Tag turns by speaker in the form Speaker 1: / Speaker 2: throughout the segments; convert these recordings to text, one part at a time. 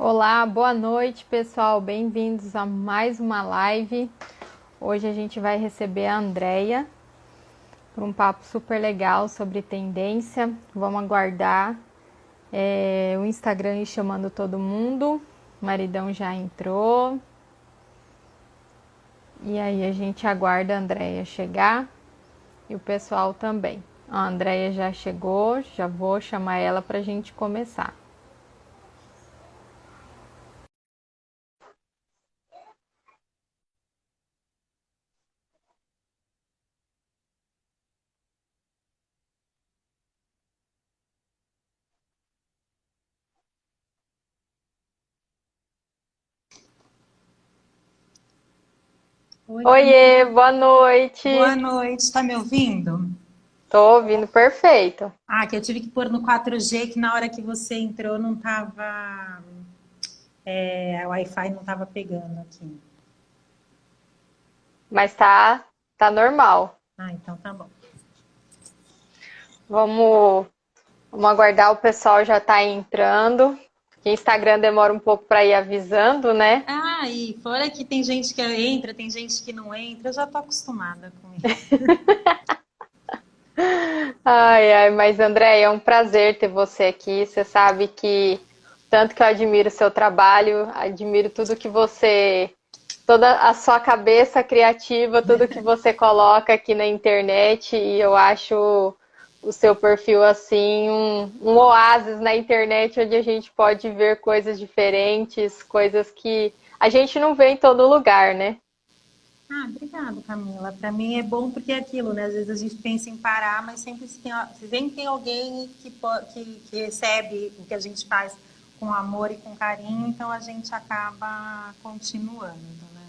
Speaker 1: Olá, boa noite, pessoal. Bem-vindos a mais uma live. Hoje a gente vai receber a Andreia para um papo super legal sobre tendência. Vamos aguardar o Instagram ir chamando todo mundo. O maridão já entrou. E aí a gente aguarda a Andreia chegar e o pessoal também. A Andreia já chegou, já vou chamar ela para a gente começar.
Speaker 2: Oi,
Speaker 1: Oiê,
Speaker 2: Camila.
Speaker 1: boa
Speaker 2: Boa
Speaker 1: noite.
Speaker 2: noite. Tá me ouvindo?
Speaker 1: Tô ouvindo perfeito.
Speaker 2: Ah, que eu tive que pôr no 4G, que na hora que você entrou não tava, a Wi-Fi não tava pegando aqui.
Speaker 1: Mas tá normal.
Speaker 2: Ah, então tá bom.
Speaker 1: Vamos, vamos aguardar, o pessoal já tá entrando. O Instagram demora um pouco para ir avisando, né?
Speaker 2: Ah, e fora que tem gente que entra, tem gente que não entra, eu já tô acostumada com isso.
Speaker 1: Ai, ai, mas André, é um prazer ter você aqui. Você sabe que tanto que eu admiro o seu trabalho, admiro tudo que você, toda a sua cabeça criativa, tudo que você coloca aqui na internet, e eu acho o seu perfil assim um oásis na internet onde a gente pode ver coisas diferentes, coisas que a gente não vê em todo lugar, né?
Speaker 2: Ah, obrigada, Camila. Para mim é bom porque é aquilo, né? Às vezes a gente pensa em parar, mas sempre tem alguém que recebe o que a gente faz com amor e com carinho, então a gente acaba continuando, né?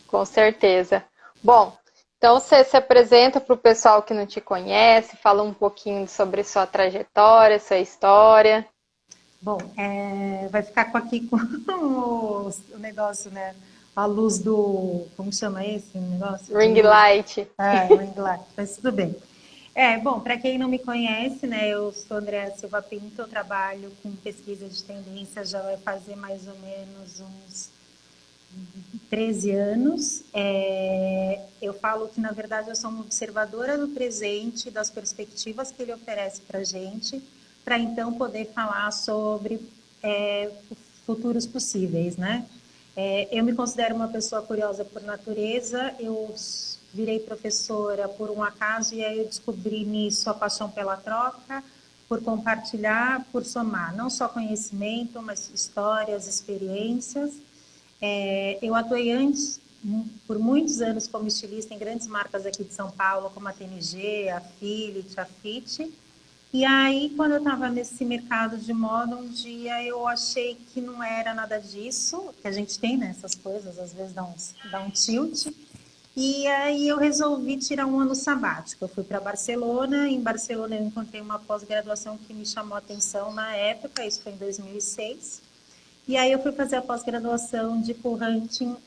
Speaker 1: Com certeza. Bom, então você se apresenta para o pessoal que não te conhece, fala um pouquinho sobre sua trajetória, sua história.
Speaker 2: Bom, vai ficar aqui com o negócio, né? A luz do. Como chama esse negócio de
Speaker 1: Ring
Speaker 2: luz?
Speaker 1: light.
Speaker 2: Ring light, mas tudo bem. Bom, para quem não me conhece, né, eu sou Andréa Silva Pinto, eu trabalho com pesquisa de tendência, já vai fazer mais ou menos uns 13 anos. Eu falo que, na verdade, eu sou uma observadora do presente, das perspectivas que ele oferece para a gente, para então poder falar sobre futuros possíveis, né? Eu me considero uma pessoa curiosa por natureza, eu virei professora por um acaso e aí eu descobri nisso a paixão pela troca, por compartilhar, por somar, não só conhecimento, mas histórias, experiências. Eu atuei antes, por muitos anos, como estilista em grandes marcas aqui de São Paulo, como a TNG, a Philips, a Fit. E aí, quando eu estava nesse mercado de moda, um dia eu achei que não era nada disso, que a gente tem, né? Essas coisas, às vezes dá um tilt. E aí eu resolvi tirar um ano sabático. Eu fui para Barcelona. Em Barcelona eu encontrei uma pós-graduação que me chamou a atenção na época, isso foi em 2006. E aí eu fui fazer a pós-graduação de Full Hunting,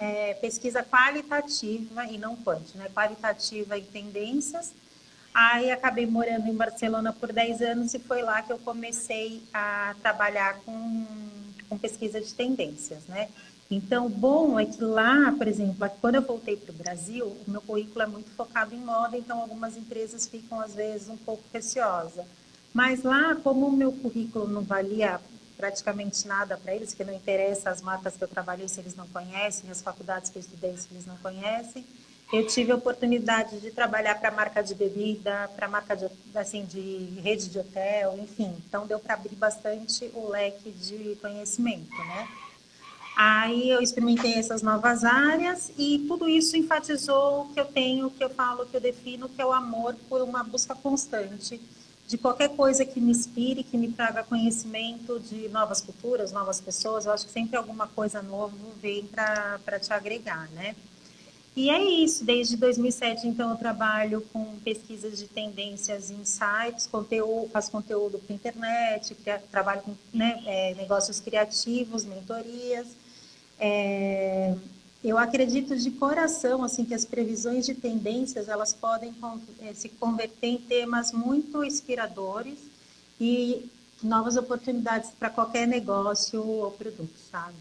Speaker 2: pesquisa qualitativa e não quant, né? Qualitativa em tendências. Aí acabei morando em Barcelona por 10 anos e foi lá que eu comecei a trabalhar com pesquisa de tendências, né? Então, o bom é que lá, por exemplo, quando eu voltei para o Brasil, o meu currículo é muito focado em moda, então algumas empresas ficam, às vezes, um pouco receosas. Mas lá, como o meu currículo não valia praticamente nada para eles, que não interessa as marcas que eu trabalhei se eles não conhecem, as faculdades que eu estudei se eles não conhecem, eu tive a oportunidade de trabalhar para marca de bebida, para marca de, assim, de rede de hotel, enfim. Então, deu para abrir bastante o leque de conhecimento, né? Aí eu experimentei essas novas áreas e tudo isso enfatizou o que eu tenho, que eu falo, que eu defino, que é o amor por uma busca constante de qualquer coisa que me inspire, que me traga conhecimento de novas culturas, novas pessoas. Eu acho que sempre alguma coisa nova vem para te agregar, né? E é isso, desde 2007, então, eu trabalho com pesquisas de tendências e insights, faço conteúdo para internet, trabalho com, né, negócios criativos, mentorias. É, eu acredito de coração assim que as previsões de tendências elas podem se converter em temas muito inspiradores e novas oportunidades para qualquer negócio ou produto, sabe?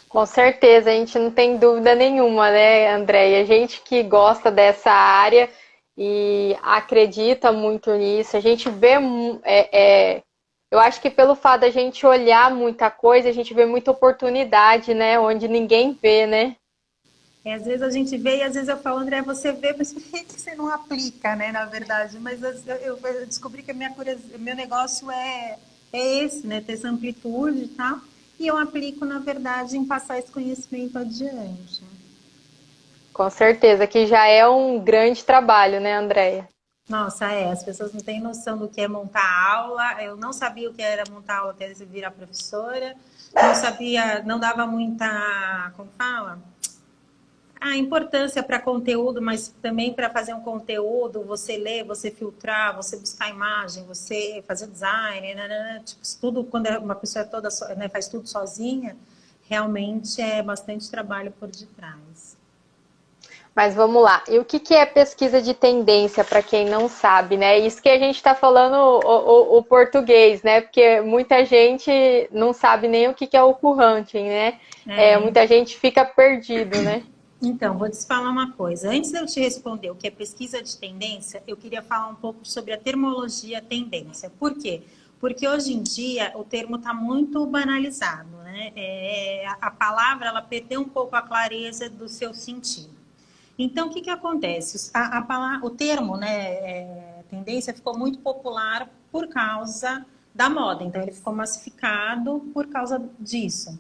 Speaker 1: Com certeza, a gente não tem dúvida nenhuma, né, Andréia? A gente que gosta dessa área e acredita muito nisso, a gente vê. Eu acho que pelo fato da gente olhar muita coisa, a gente vê muita oportunidade, né? Onde ninguém vê, né?
Speaker 2: Às vezes a gente vê e às vezes eu falo, André, você vê, mas por que você não aplica, né, na verdade? Mas eu descobri que meu negócio é esse, né, ter essa amplitude e tal, e eu aplico, na verdade, em passar esse conhecimento adiante.
Speaker 1: Com certeza, que já é um grande trabalho, né, Andréia?
Speaker 2: Nossa, as pessoas não têm noção do que é montar aula, eu não sabia o que era montar aula até virar professora, não sabia, não dava muita, como fala? A importância para conteúdo, mas também para fazer um conteúdo, você ler, você filtrar, você buscar imagem, você fazer design, né? Tipo, tudo quando uma pessoa é toda, né, faz tudo sozinha, realmente é bastante trabalho por detrás.
Speaker 1: Mas vamos lá. E o que é pesquisa de tendência, para quem não sabe, né? Isso que a gente está falando o português, né? Porque muita gente não sabe nem o que é o current, né?
Speaker 2: É,
Speaker 1: Muita gente fica perdido, né?
Speaker 2: então, vou te falar uma coisa. Antes de eu te responder o que é pesquisa de tendência, eu queria falar um pouco sobre a termologia tendência. Por quê? Porque hoje em dia o termo está muito banalizado, né? A palavra ela perdeu um pouco a clareza do seu sentido. Então, o que acontece? O termo, né, tendência, ficou muito popular por causa da moda. Então, ele ficou massificado por causa disso.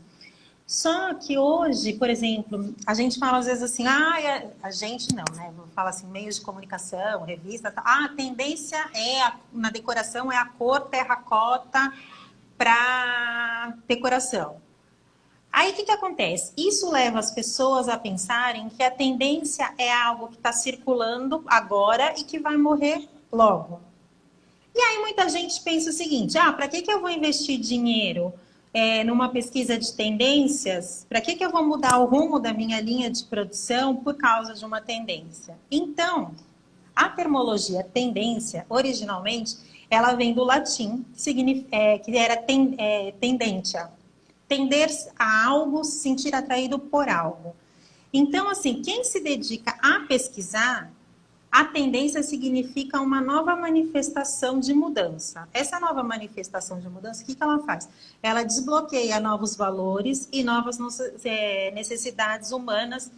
Speaker 2: Só que hoje, por exemplo, a gente fala às vezes assim, a gente não, né? Vou falar assim, meios de comunicação, revista, a tendência na decoração é a cor terracota para decoração. Aí o que acontece? Isso leva as pessoas a pensarem que a tendência é algo que está circulando agora e que vai morrer logo. E aí muita gente pensa o seguinte, para que eu vou investir dinheiro numa pesquisa de tendências? Para que eu vou mudar o rumo da minha linha de produção por causa de uma tendência? Então, a termologia tendência, originalmente, ela vem do latim, que era tendentia. Tender a algo, se sentir atraído por algo. Então, assim, quem se dedica a pesquisar, a tendência significa uma nova manifestação de mudança. Essa nova manifestação de mudança, o que ela faz? Ela desbloqueia novos valores e novas necessidades humanas.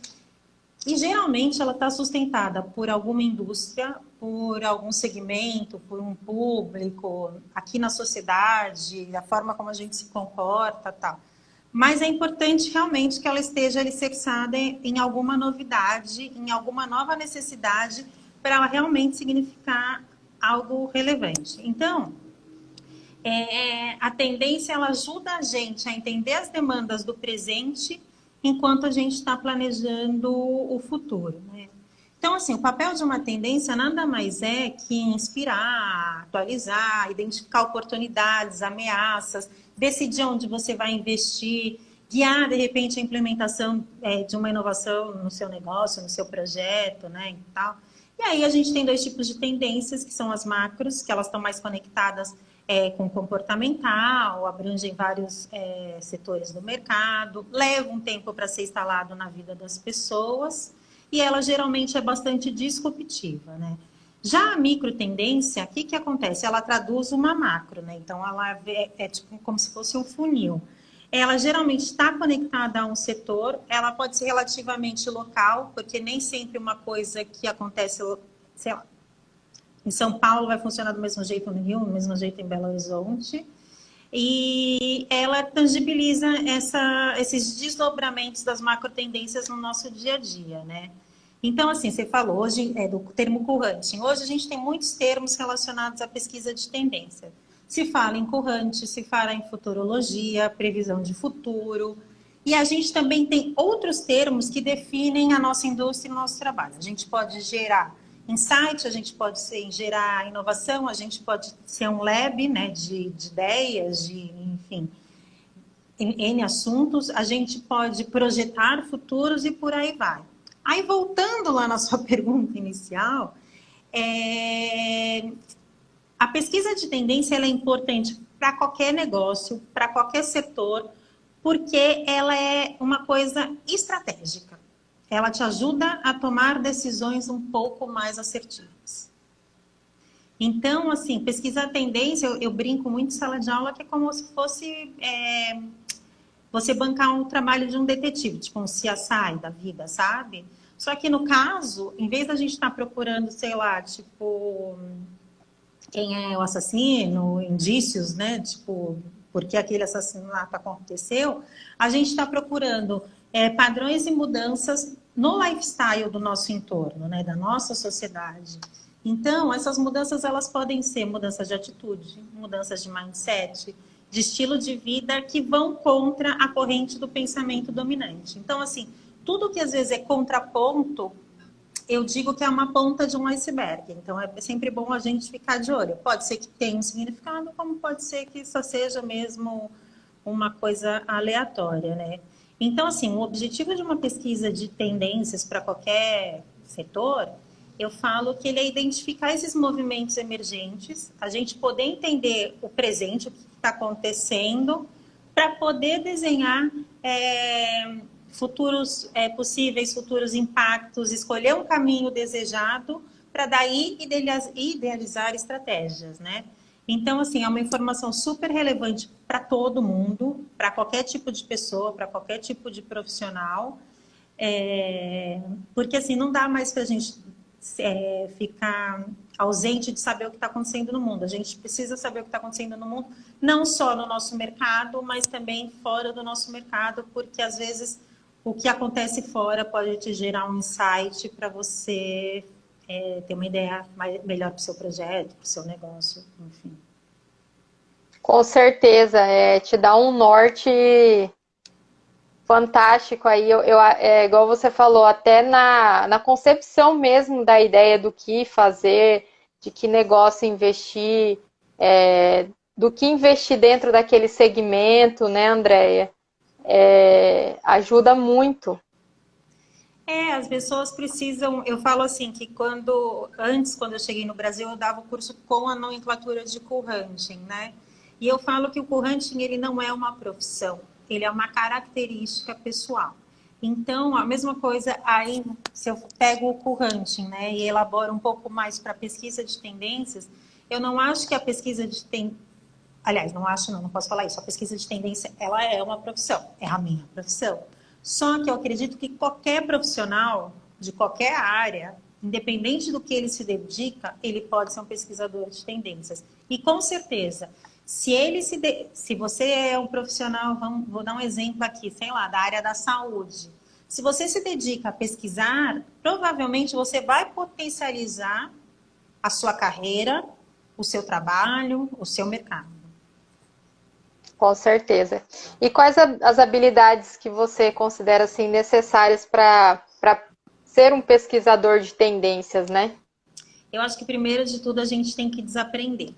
Speaker 2: E geralmente ela está sustentada por alguma indústria, por algum segmento, por um público, aqui na sociedade, a forma como a gente se comporta, tal. Mas é importante realmente que ela esteja alicerçada em alguma novidade, em alguma nova necessidade, para ela realmente significar algo relevante. Então, a tendência ela ajuda a gente a entender as demandas do presente enquanto a gente está planejando o futuro, né? Então, assim, o papel de uma tendência nada mais é que inspirar, atualizar, identificar oportunidades, ameaças, decidir onde você vai investir, guiar, de repente, a implementação de uma inovação no seu negócio, no seu projeto, né, e tal. E aí a gente tem dois tipos de tendências, que são as macros, que elas estão mais conectadas com comportamental, abrangem vários setores do mercado, leva um tempo para ser instalado na vida das pessoas, e ela geralmente é bastante disruptiva, né? Já a microtendência, o que acontece? Ela traduz uma macro, né? Então, ela tipo como se fosse um funil. Ela geralmente está conectada a um setor, ela pode ser relativamente local, porque nem sempre uma coisa que acontece, sei lá, em São Paulo vai funcionar do mesmo jeito no Rio, do mesmo jeito em Belo Horizonte. E ela tangibiliza esses desdobramentos das macrotendências no nosso dia a dia, né? Então, assim, você falou hoje do termo current. Hoje a gente tem muitos termos relacionados à pesquisa de tendência. Se fala em current, se fala em futurologia, previsão de futuro. E a gente também tem outros termos que definem a nossa indústria e o nosso trabalho. A gente pode gerar insight, a gente pode gerar inovação, a gente pode ser um lab, né, de ideias, enfim, N assuntos, a gente pode projetar futuros e por aí vai. Aí, voltando lá na sua pergunta inicial, A pesquisa de tendência ela é importante para qualquer negócio, para qualquer setor, porque ela é uma coisa estratégica. Ela te ajuda a tomar decisões um pouco mais assertivas. Então, assim, pesquisar tendência, eu brinco muito em sala de aula que é como se fosse você bancar um trabalho de um detetive, tipo um CSI da vida, sabe? Só que no caso, em vez da gente estar procurando, sei lá, tipo, quem é o assassino, indícios, né? Tipo, por que aquele assassinato aconteceu, a gente está procurando padrões e mudanças no lifestyle do nosso entorno, né? Da nossa sociedade. Então, essas mudanças, elas podem ser mudanças de atitude, mudanças de mindset, de estilo de vida que vão contra a corrente do pensamento dominante. Então, assim, tudo que às vezes é contraponto, eu digo que é uma ponta de um iceberg. Então, é sempre bom a gente ficar de olho. Pode ser que tenha um significado, como pode ser que só seja mesmo uma coisa aleatória, né? Então, assim, o objetivo de uma pesquisa de tendências para qualquer setor, eu falo que ele é identificar esses movimentos emergentes, a gente poder entender o presente, o que está acontecendo, para poder desenhar possíveis futuros impactos, escolher um caminho desejado, para daí idealizar estratégias, né? Então, assim, é uma informação super relevante para todo mundo, para qualquer tipo de pessoa, para qualquer tipo de profissional, porque, assim, não dá mais para a gente ficar ausente de saber o que está acontecendo no mundo. A gente precisa saber o que está acontecendo no mundo, não só no nosso mercado, mas também fora do nosso mercado, porque, às vezes, o que acontece fora pode te gerar um insight para você ter uma ideia melhor para o seu projeto, para o seu negócio, enfim.
Speaker 1: Com certeza, te dá um norte fantástico aí, igual você falou, até na concepção mesmo da ideia do que fazer, de que negócio investir, do que investir dentro daquele segmento, né, Andréia? Ajuda muito.
Speaker 2: As pessoas precisam. Eu falo assim que quando eu cheguei no Brasil, eu dava o curso com a nomenclatura de co-hunting, né? E eu falo que o co-hunting ele não é uma profissão, ele é uma característica pessoal. Então, a mesma coisa aí, se eu pego o co-hunting, né, e elaboro um pouco mais para pesquisa de tendências, eu não acho que a pesquisa de aliás, não posso falar isso. A pesquisa de tendência, ela é uma profissão, é a minha profissão. Só que eu acredito que qualquer profissional de qualquer área, independente do que ele se dedica, ele pode ser um pesquisador de tendências. E com certeza, se você é um profissional, vou dar um exemplo aqui, sei lá, da área da saúde. Se você se dedica a pesquisar, provavelmente você vai potencializar a sua carreira, o seu trabalho, o seu mercado.
Speaker 1: Com certeza. E quais as habilidades que você considera assim, necessárias para ser um pesquisador de tendências, né?
Speaker 2: Eu acho que primeiro de tudo a gente tem que desaprender.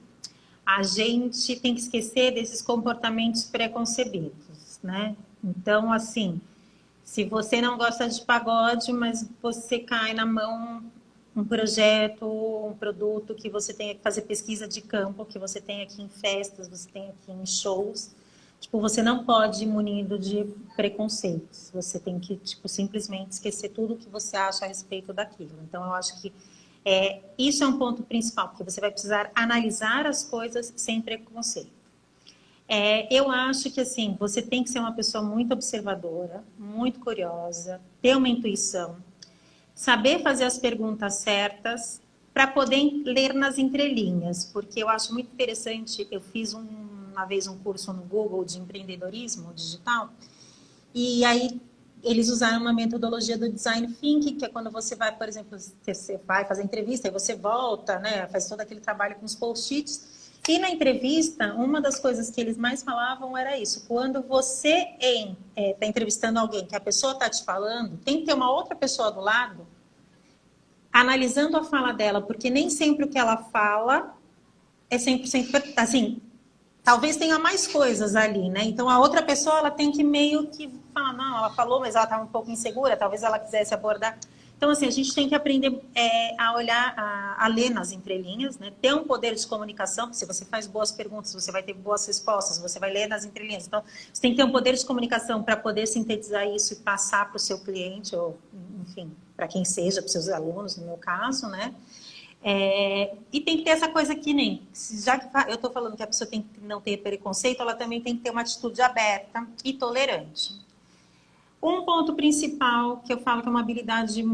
Speaker 2: A gente tem que esquecer desses comportamentos preconcebidos, né? Então, assim, se você não gosta de pagode, mas você cai na mão um projeto, um produto que você tenha que fazer pesquisa de campo, que você tem aqui em festas, você tem aqui em shows, tipo, você não pode ir munido de preconceitos. Você tem que, tipo, simplesmente esquecer tudo o que você acha a respeito daquilo. Então, eu acho que isso é um ponto principal, porque você vai precisar analisar as coisas sem preconceito. Eu acho que, assim, você tem que ser uma pessoa muito observadora, muito curiosa, ter uma intuição, saber fazer as perguntas certas para poder ler nas entrelinhas, porque eu acho muito interessante, eu fiz uma vez um curso no Google de empreendedorismo digital, e aí eles usaram uma metodologia do design thinking, que é quando você vai, por exemplo, você vai fazer entrevista e você volta, né, faz todo aquele trabalho com os post-its. E na entrevista, uma das coisas que eles mais falavam era isso. Quando você está entrevistando alguém, que a pessoa está te falando, tem que ter uma outra pessoa do lado analisando a fala dela, porque nem sempre o que ela fala é 100%, assim, talvez tenha mais coisas ali, né? Então, a outra pessoa, ela tem que meio que falar, não, ela falou, mas ela estava um pouco insegura, talvez ela quisesse abordar. Então, assim, a gente tem que aprender a olhar, a ler nas entrelinhas, né? Ter um poder de comunicação, porque se você faz boas perguntas, você vai ter boas respostas, você vai ler nas entrelinhas. Então, você tem que ter um poder de comunicação para poder sintetizar isso e passar para o seu cliente, ou, enfim, para quem seja, para os seus alunos, no meu caso, né? E tem que ter essa coisa que nem... Já que eu estou falando que a pessoa tem que não ter preconceito, ela também tem que ter uma atitude aberta e tolerante. Um ponto principal, que eu falo que é uma habilidade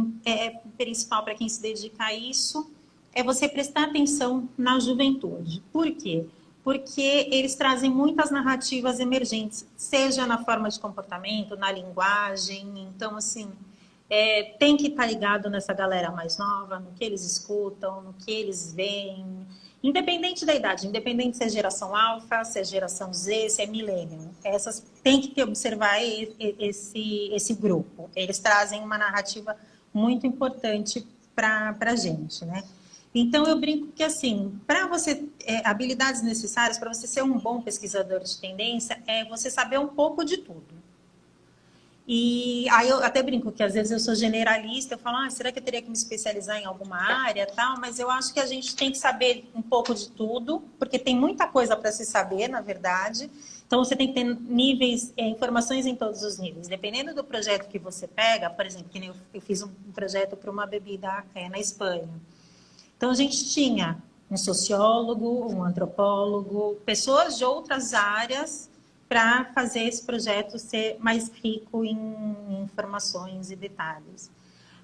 Speaker 2: principal para quem se dedica a isso, é você prestar atenção na juventude. Por quê? Porque eles trazem muitas narrativas emergentes, seja na forma de comportamento, na linguagem. Então, assim, tem que estar ligado nessa galera mais nova, no que eles escutam, no que eles veem. Independente da idade, independente se é geração alfa, se é geração Z, se é milênio, essas tem que observar esse grupo. Eles trazem uma narrativa muito importante para a gente, né? Então, eu brinco que, assim, para você, habilidades necessárias para você ser um bom pesquisador de tendência é você saber um pouco de tudo. E aí eu até brinco que às vezes eu sou generalista, eu falo, será que eu teria que me especializar em alguma área tal? Mas eu acho que a gente tem que saber um pouco de tudo, porque tem muita coisa para se saber, na verdade. Então você tem que ter níveis, informações em todos os níveis. Dependendo do projeto que você pega, por exemplo, que eu fiz um projeto para uma bebida na Espanha. Então a gente tinha um sociólogo, um antropólogo, pessoas de outras áreas para fazer esse projeto ser mais rico em informações e detalhes.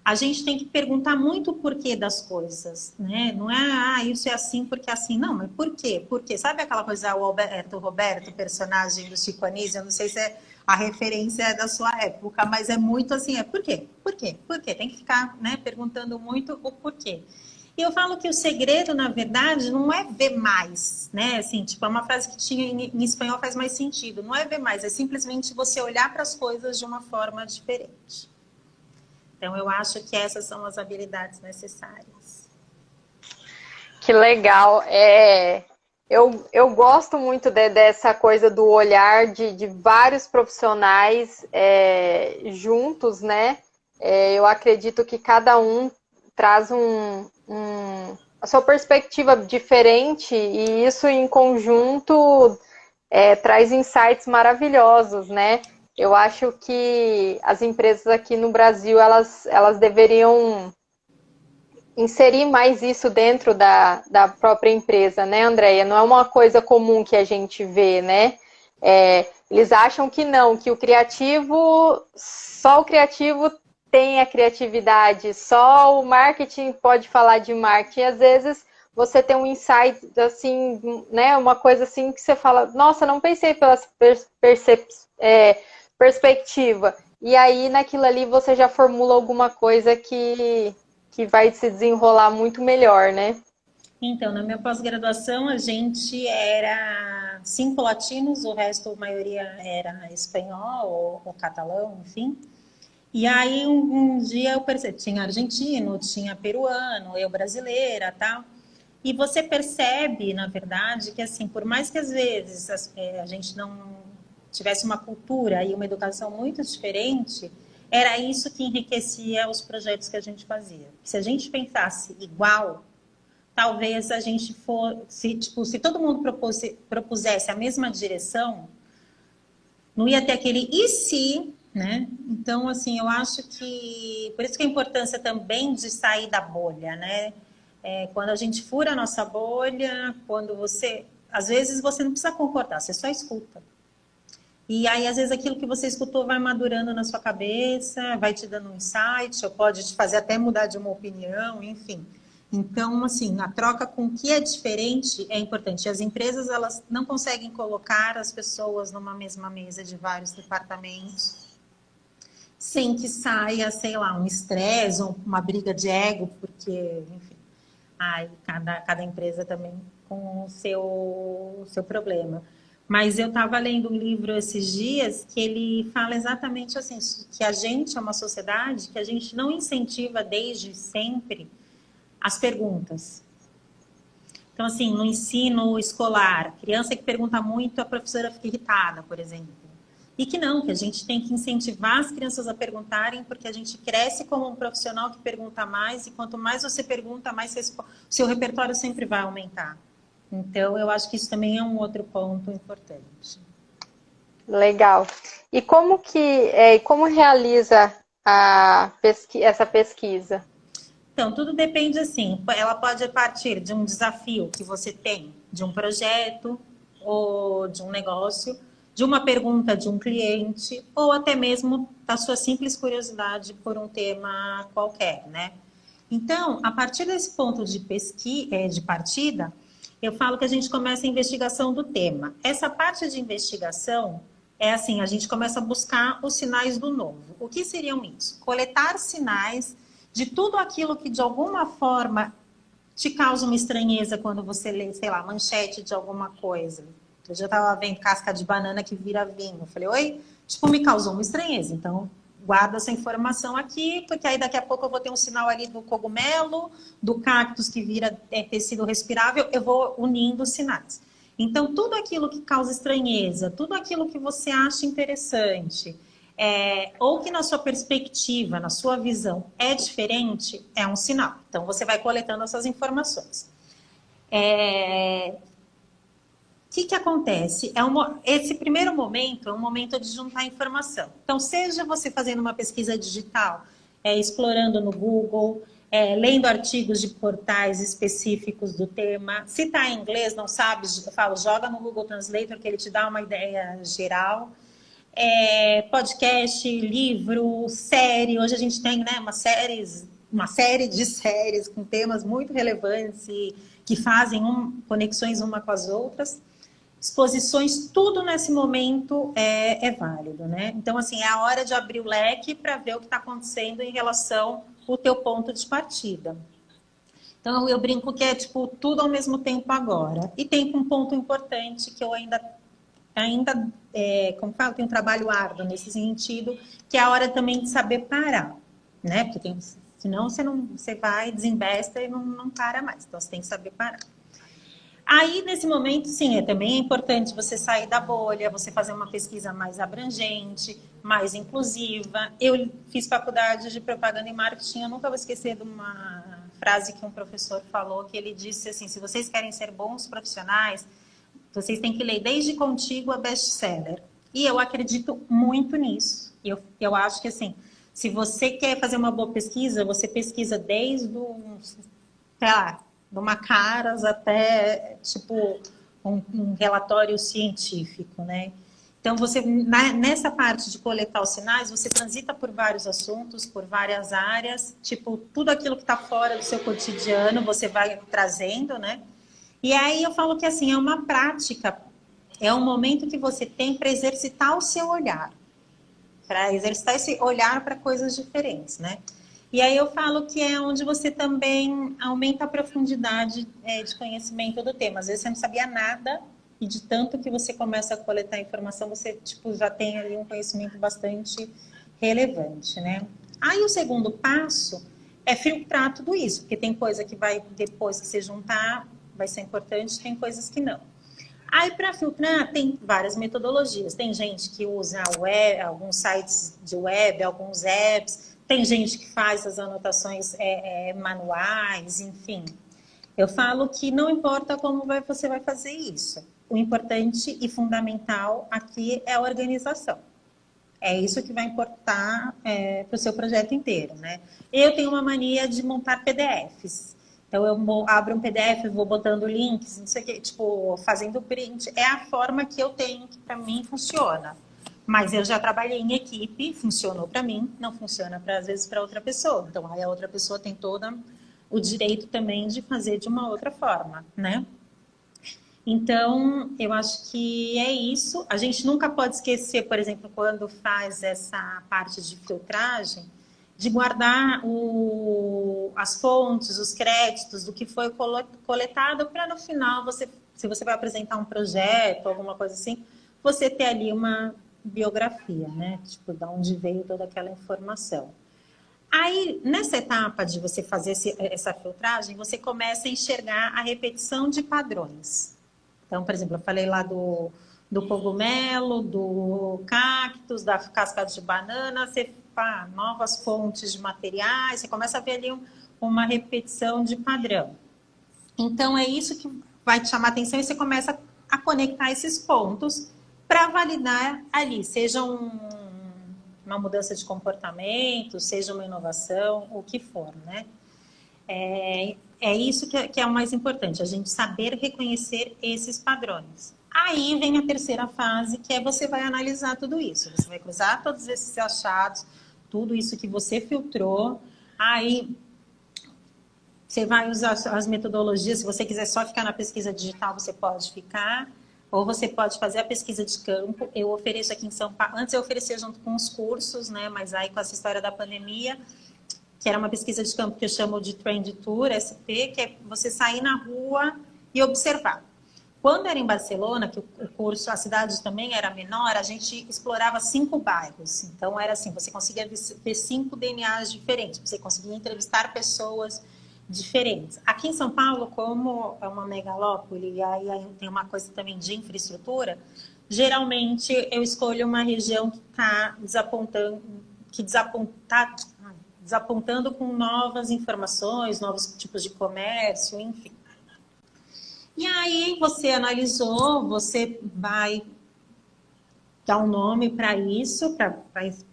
Speaker 2: A gente tem que perguntar muito o porquê das coisas, né? Não é, isso é assim porque é assim. Não, mas por quê? Por quê? Sabe aquela coisa, o Alberto Roberto, personagem do Chico Anísio? Eu não sei se a referência é da sua época, mas é muito assim, por quê? Por quê? Por quê? Tem que ficar, né, perguntando muito o porquê. E eu falo que o segredo, na verdade, não é ver mais, né? Assim, tipo, é uma frase que tinha em espanhol faz mais sentido. Não é ver mais, é simplesmente você olhar para as coisas de uma forma diferente. Então, eu acho que essas são as habilidades necessárias.
Speaker 1: Que legal. Eu gosto muito dessa coisa do olhar de vários profissionais juntos, né? Eu acredito que cada um traz a sua perspectiva diferente e isso em conjunto traz insights maravilhosos, né? Eu acho que as empresas aqui no Brasil, elas deveriam inserir mais isso dentro da própria empresa, né, Andréia? Não é uma coisa comum que a gente vê, né? Eles acham que não, que só o criativo tem a criatividade, só o marketing pode falar de marketing. Às vezes você tem um insight, assim, né, uma coisa assim que você fala, nossa, não pensei pela perspectiva. E aí, naquilo ali, você já formula alguma coisa que vai se desenrolar muito melhor, né?
Speaker 2: Então, na minha pós-graduação, a gente era 5 latinos, o resto, a maioria era espanhol ou catalão, enfim. E aí, um dia eu percebi, tinha argentino, tinha peruano, eu brasileira, tal. E você percebe, na verdade, que assim, por mais que às vezes a gente não tivesse uma cultura e uma educação muito diferente, era isso que enriquecia os projetos que a gente fazia. Se a gente pensasse igual, talvez a gente se todo mundo propusesse a mesma direção, não ia ter aquele e se, né? Então, assim, eu acho que por isso que a importância também de sair da bolha, né? Quando a gente fura a nossa bolha, às vezes você não precisa concordar, você só escuta. E aí, às vezes, aquilo que você escutou vai madurando na sua cabeça, vai te dando um insight, ou pode te fazer até mudar de uma opinião, enfim. Então, assim, a troca com o que é diferente é importante. As empresas, elas não conseguem colocar as pessoas numa mesma mesa de vários departamentos sem que saia, sei lá, um estresse ou uma briga de ego, porque, enfim, aí cada empresa também com o seu problema. Mas eu estava lendo um livro esses dias que ele fala exatamente assim, que a gente é uma sociedade que a gente não incentiva desde sempre as perguntas. Então, assim, no ensino escolar, criança que pergunta muito, a professora fica irritada, por exemplo. e que não, que a gente tem que incentivar as crianças a perguntarem, porque a gente cresce como um profissional que pergunta mais, e quanto mais você pergunta, mais o seu repertório sempre vai aumentar. Então, eu acho que isso também é um outro ponto importante.
Speaker 1: Legal. E como realiza essa pesquisa?
Speaker 2: Então, tudo depende assim, ela pode partir de um desafio que você tem, de um projeto ou de um negócio, de uma pergunta de um cliente, ou até mesmo da sua simples curiosidade por um tema qualquer, né? Então, a partir desse ponto de pesquisa, de partida, eu falo que a gente começa a investigação do tema. Essa parte de investigação é assim, a gente começa a buscar os sinais do novo. O que seriam isso? Coletar sinais de tudo aquilo que de alguma forma te causa uma estranheza quando você lê, sei lá, manchete de alguma coisa. Eu já estava vendo casca de banana que vira vinho. Eu falei, oi? Tipo, me causou uma estranheza. Então, guarda essa informação aqui, porque aí daqui a pouco eu vou ter um sinal ali do cogumelo, do cactus que vira tecido respirável, eu vou unindo os sinais. Então, tudo aquilo que causa estranheza, tudo aquilo que você acha interessante, ou que na sua perspectiva, na sua visão é diferente, é um sinal. Então, você vai coletando essas informações. O que acontece? Esse primeiro momento é um momento de juntar informação. Então, seja você fazendo uma pesquisa digital, explorando no Google, lendo artigos de portais específicos do tema. Se está em inglês, não sabe, eu falo, joga no Google Translator, que ele te dá uma ideia geral. Podcast, livro, série. Hoje a gente tem, né, uma série de séries com temas muito relevantes e que fazem conexões uma com as outras. Exposições, tudo nesse momento é válido, né? Então, assim, é a hora de abrir o leque para ver o que está acontecendo em relação ao teu ponto de partida. Então, eu brinco que é, tipo, tudo ao mesmo tempo agora. E tem um ponto importante que eu ainda como falo, tem um trabalho árduo nesse sentido, que é a hora também de saber parar, né? Porque senão você vai, desembesta e não para mais. Então, você tem que saber parar. Aí, nesse momento, sim, também é importante você sair da bolha, você fazer uma pesquisa mais abrangente, mais inclusiva. Eu fiz faculdade de propaganda e marketing, eu nunca vou esquecer de uma frase que um professor falou, que ele disse assim, se vocês querem ser bons profissionais, vocês têm que ler desde Contigo a best-seller. E eu acredito muito nisso. Eu acho que, assim, se você quer fazer uma boa pesquisa, você pesquisa desde sei lá, de uma Caras até, tipo, um relatório científico, né? Então, nessa parte de coletar os sinais, você transita por vários assuntos, por várias áreas, tipo, tudo aquilo que está fora do seu cotidiano, você vai trazendo, né? E aí eu falo que, assim, é uma prática, é um momento que você tem para exercitar o seu olhar, para exercitar esse olhar para coisas diferentes, né? E aí eu falo que é onde você também aumenta a profundidade de conhecimento do tema. Às vezes você não sabia nada e de tanto que você começa a coletar informação, você tipo, já tem ali um conhecimento bastante relevante, né? Aí o segundo passo é filtrar tudo isso, porque tem coisa que vai, depois que você juntar, vai ser importante, tem coisas que não. Aí, para filtrar, tem várias metodologias. Tem gente que usa alguns sites de web, alguns apps. Tem gente que faz as anotações manuais, enfim. Eu falo que não importa como você vai fazer isso. O importante e fundamental aqui é a organização. É isso que vai importar para o seu projeto inteiro, né? Eu tenho uma mania de montar PDFs. Então, eu abro um PDF, vou botando links, não sei o quê, tipo, fazendo print. É a forma que eu tenho, que para mim funciona. Mas eu já trabalhei em equipe, funcionou para mim, não funciona, às vezes, para outra pessoa. Então, aí a outra pessoa tem todo o direito também de fazer de uma outra forma, né? Então, eu acho que é isso. A gente nunca pode esquecer, por exemplo, quando faz essa parte de filtragem, de guardar as fontes, os créditos do que foi coletado para no final, se você vai apresentar um projeto, alguma coisa assim, você ter ali uma biografia, né? Tipo, de onde veio toda aquela informação. Aí, nessa etapa de você fazer essa filtragem, você começa a enxergar a repetição de padrões. Então, por exemplo, eu falei lá do do cogumelo, do cactus, da casca de banana, você novas fontes de materiais, você começa a ver ali uma repetição de padrão. Então, é isso que vai te chamar a atenção e você começa a conectar esses pontos para validar ali, seja uma mudança de comportamento, seja uma inovação, o que for, né? É isso que é o mais importante, a gente saber reconhecer esses padrões. Aí vem a terceira fase, que é você vai analisar tudo isso. Você vai cruzar todos esses achados, tudo isso que você filtrou. Aí você vai usar as metodologias. Se você quiser só ficar na pesquisa digital, você pode ficar. Ou você pode fazer a pesquisa de campo. Eu ofereço aqui em São Paulo. Antes eu oferecia junto com os cursos, né? Mas aí com essa história da pandemia, que era uma pesquisa de campo que eu chamo de Trend Tour, SP, que é você sair na rua e observar. Quando era em Barcelona, que o curso, a cidade também era menor, a gente explorava 5 bairros. Então, era assim, você conseguia ver 5 DNAs diferentes, você conseguia entrevistar pessoas diferentes. Aqui em São Paulo, como é uma megalópole, e aí tem uma coisa também de infraestrutura, geralmente eu escolho uma região que está desapontando com novas informações, novos tipos de comércio, enfim. E aí você analisou, você vai dar um nome para isso, para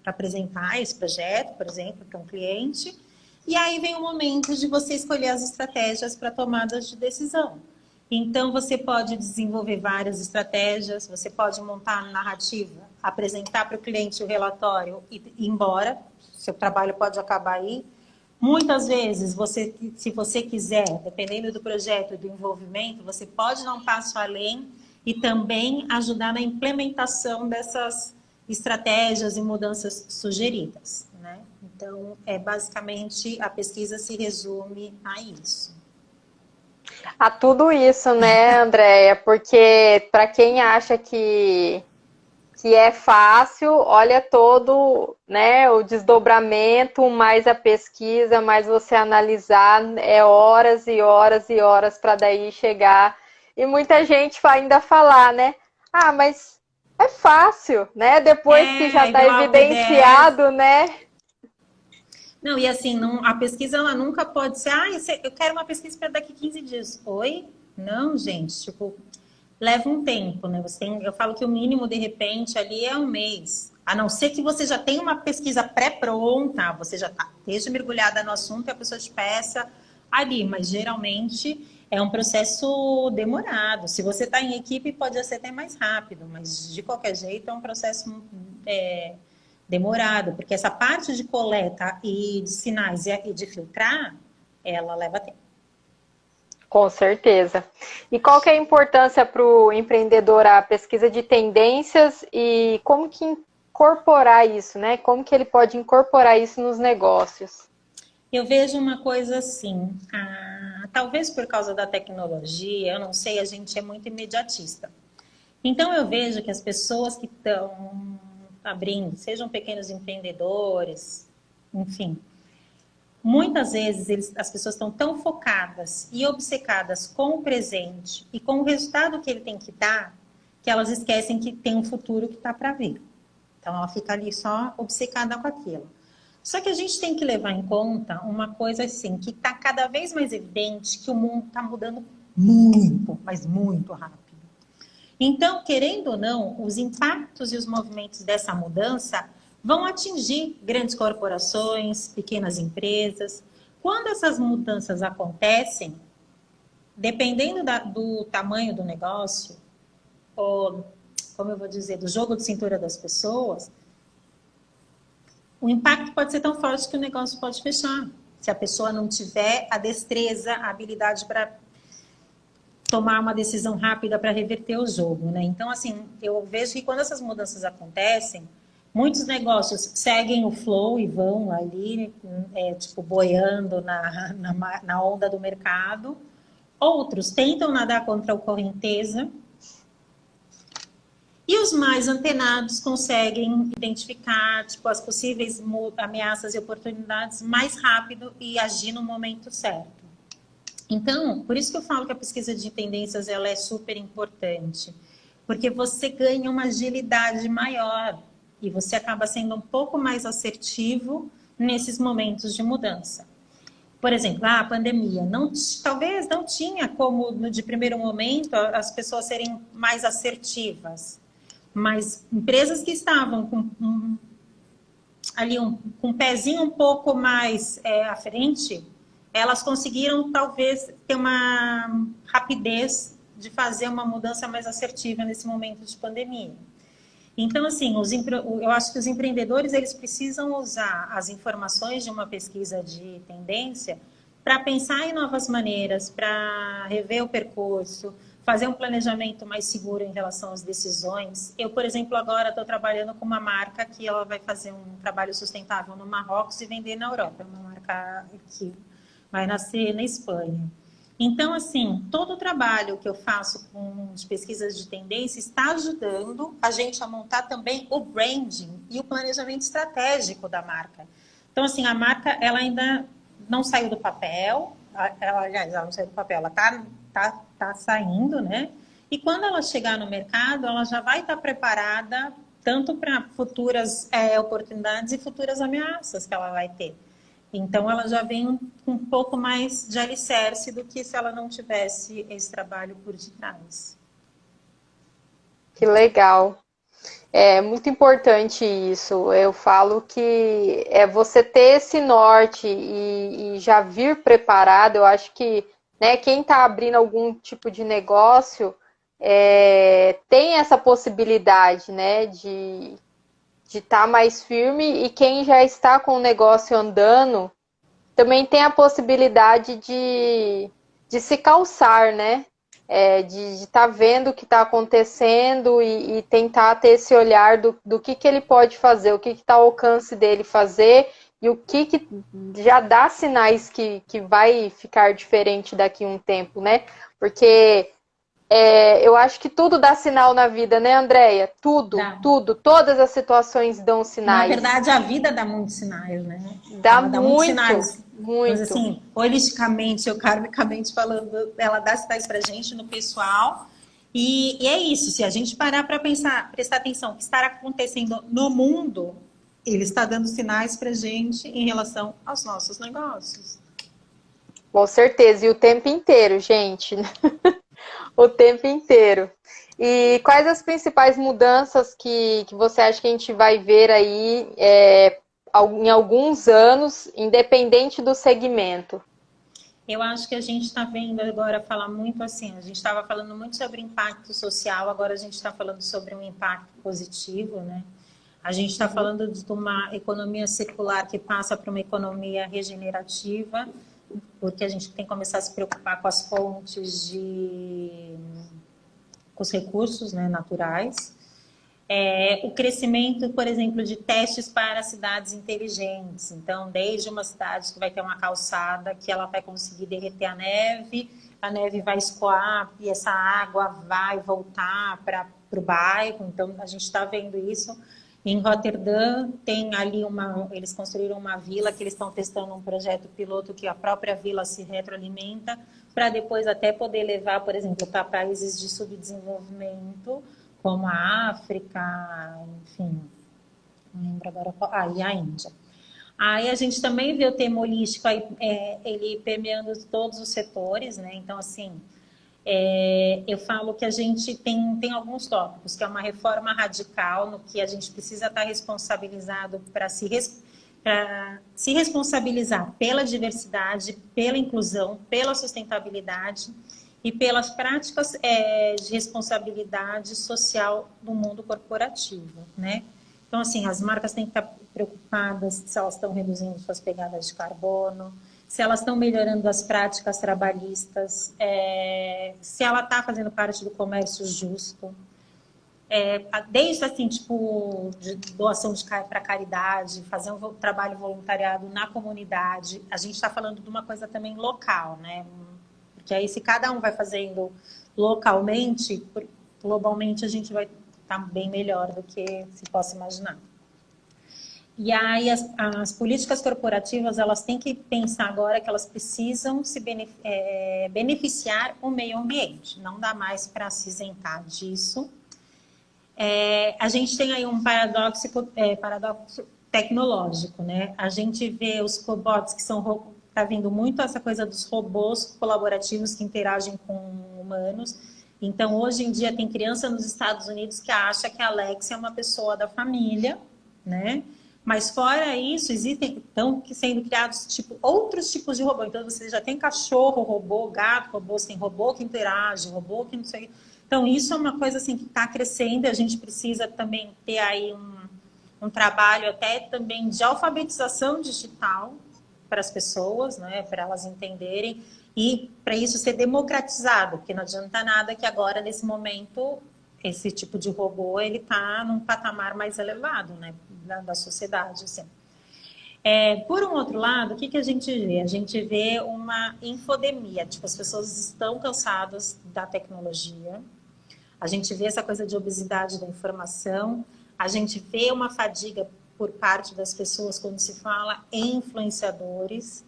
Speaker 2: apresentar esse projeto, por exemplo, para um cliente. E aí vem o momento de você escolher as estratégias para tomadas de decisão. Então, você pode desenvolver várias estratégias, você pode montar a narrativa, apresentar para o cliente o relatório e ir embora. Seu trabalho pode acabar aí. Muitas vezes, se você quiser, dependendo do projeto e do envolvimento, você pode dar um passo além e também ajudar na implementação dessas estratégias e mudanças sugeridas, né? Então, basicamente, a pesquisa se resume a isso.
Speaker 1: A tudo isso, né, Andréia? Porque para quem acha que é fácil, olha todo, né, o desdobramento, mais a pesquisa, mais você analisar, é horas e horas e horas para daí chegar. E muita gente vai ainda falar, né? Ah, mas é fácil, né? Depois que já está evidenciado, né?
Speaker 2: Não, e assim, a pesquisa ela nunca pode ser, eu quero uma pesquisa para daqui 15 dias. Oi? Não, gente, tipo, leva um tempo, né? Eu falo que o mínimo, de repente, ali é um mês. A não ser que você já tenha uma pesquisa pré-pronta, você já esteja mergulhada no assunto e a pessoa te peça ali. Mas, geralmente, é um processo demorado. Se você está em equipe, pode ser até mais rápido. Mas, de qualquer jeito, é um processo demorado. Porque essa parte de coleta e de sinais e de filtrar, ela leva tempo.
Speaker 1: Com certeza. E qual que é a importância para o empreendedor a pesquisa de tendências e como que incorporar isso, né? Como que ele pode incorporar isso nos negócios?
Speaker 2: Eu vejo uma coisa assim, talvez por causa da tecnologia, eu não sei, a gente é muito imediatista. Então eu vejo que as pessoas que estão abrindo, sejam pequenos empreendedores, enfim, muitas vezes as pessoas estão tão focadas e obcecadas com o presente e com o resultado que ele tem que dar, que elas esquecem que tem um futuro que está para vir. Então, ela fica ali só obcecada com aquilo. Só que a gente tem que levar em conta uma coisa assim, que está cada vez mais evidente que o mundo está mudando muito, mas muito rápido. Então, querendo ou não, os impactos e os movimentos dessa mudança vão atingir grandes corporações, pequenas empresas. Quando essas mudanças acontecem, dependendo do tamanho do negócio, ou, como eu vou dizer, do jogo de cintura das pessoas, o impacto pode ser tão forte que o negócio pode fechar. Se a pessoa não tiver a destreza, a habilidade para tomar uma decisão rápida para reverter o jogo, né? Então, assim, eu vejo que quando essas mudanças acontecem, muitos negócios seguem o flow e vão ali, tipo, boiando na onda do mercado. Outros tentam nadar contra a correnteza. E os mais antenados conseguem identificar, tipo, as possíveis ameaças e oportunidades mais rápido e agir no momento certo. Então, por isso que eu falo que a pesquisa de tendências ela é super importante. porque você ganha uma agilidade maior e você acaba sendo um pouco mais assertivo nesses momentos de mudança. Por exemplo, a pandemia, talvez não tinha como, de primeiro momento, as pessoas serem mais assertivas, mas empresas que estavam com com um pezinho um pouco mais à frente, elas conseguiram talvez ter uma rapidez de fazer uma mudança mais assertiva nesse momento de pandemia. Então, assim, eu acho que os empreendedores eles precisam usar as informações de uma pesquisa de tendência para pensar em novas maneiras, para rever o percurso, fazer um planejamento mais seguro em relação às decisões. Eu, por exemplo, agora estou trabalhando com uma marca que ela vai fazer um trabalho sustentável no Marrocos e vender na Europa. É uma marca que vai nascer na Espanha. Então, assim, todo o trabalho que eu faço com as pesquisas de tendência está ajudando a gente a montar também o branding e o planejamento estratégico da marca. Então, assim, a marca, ela ainda não saiu do papel, aliás, ela não saiu do papel, ela tá saindo, né? E quando ela chegar no mercado, ela já vai estar preparada tanto para futuras oportunidades e futuras ameaças que ela vai ter. Então, ela já vem com um pouco mais de alicerce do que se ela não tivesse esse trabalho por detrás.
Speaker 1: Que legal. É muito importante isso. Eu falo que é você ter esse norte e já vir preparado. Eu acho que, né, quem está abrindo algum tipo de negócio tem essa possibilidade, né, de estar mais firme, e quem já está com o negócio andando também tem a possibilidade de se calçar, né? De estar vendo o que está acontecendo e tentar ter esse olhar do que ele pode fazer, o que está ao alcance dele fazer e o que já dá sinais que vai ficar diferente daqui a um tempo, né? Porque eu acho que tudo dá sinal na vida, né, Andréia? Tudo, todas as situações dão
Speaker 2: Na
Speaker 1: sinais.
Speaker 2: verdade, a vida dá muitos sinais, né?
Speaker 1: Dá
Speaker 2: Ela dá muitos
Speaker 1: muito,
Speaker 2: sinais. Mas,
Speaker 1: muito.
Speaker 2: assim, holisticamente, ou karmicamente falando, ela dá sinais pra gente no pessoal. E é isso, se a gente parar para pensar, prestar atenção, o que está acontecendo no mundo, ele está dando sinais pra gente em relação aos nossos negócios.
Speaker 1: Com certeza, e o tempo inteiro, gente. O tempo inteiro. E quais as principais mudanças que você acha que a gente vai ver aí em alguns anos, independente do segmento?
Speaker 2: Eu acho que a gente está vendo agora falar muito assim, a gente estava falando muito sobre impacto social, agora a gente está falando sobre um impacto positivo, né? A gente está falando de uma economia circular que passa para uma economia regenerativa, porque a gente tem que começar a se preocupar com as fontes com os recursos, né, naturais. O crescimento, por exemplo, de testes para cidades inteligentes. Então, desde uma cidade que vai ter uma calçada que ela vai conseguir derreter a neve vai escoar e essa água vai voltar para o bairro. Então, a gente está vendo isso. Em Roterdã, tem ali eles construíram uma vila que eles estão testando um projeto piloto que a própria vila se retroalimenta para depois até poder levar, por exemplo, para países de subdesenvolvimento, como a África, enfim, não lembro agora qual, e a Índia. Aí a gente também vê o tema holístico aí, ele permeando todos os setores, né? Então, assim, eu falo que a gente tem alguns tópicos, que é uma reforma radical, no que a gente precisa estar responsabilizado para se responsabilizar pela diversidade, pela inclusão, pela sustentabilidade e pelas práticas de responsabilidade social do mundo corporativo, né? Então, assim, as marcas têm que estar preocupadas se elas estão reduzindo suas pegadas de carbono, se elas estão melhorando as práticas trabalhistas, se ela está fazendo parte do comércio justo, desde assim, tipo, de doação para caridade, fazer um trabalho voluntariado na comunidade. A gente está falando de uma coisa também local, né? Porque aí, se cada um vai fazendo localmente, globalmente a gente vai estar bem melhor do que se possa imaginar. E aí as políticas corporativas, elas têm que pensar agora que elas precisam se beneficiar o meio ambiente. Não dá mais para se isentar disso. A gente tem aí um paradoxo tecnológico, né? A gente vê os cobots que são... Está vindo muito essa coisa dos robôs colaborativos que interagem com humanos. Então, hoje em dia, tem criança nos Estados Unidos que acha que a Alexa é uma pessoa da família, né? Mas fora isso, estão sendo criados outros tipos de robô. Então, você já tem cachorro, robô, gato, robô, tem robô que interage, robô que não sei... Então, isso é uma coisa assim, que está crescendo. A gente precisa também ter aí um trabalho até também de alfabetização digital para as pessoas, né, para elas entenderem, e para isso ser democratizado, porque não adianta nada que agora, nesse momento, esse tipo de robô ele está num patamar mais elevado, né, da sociedade. Assim. Por um outro lado, o que a gente vê? A gente vê uma infodemia, as pessoas estão cansadas da tecnologia, a gente vê essa coisa de obesidade da informação, a gente vê uma fadiga por parte das pessoas quando se fala em influenciadores.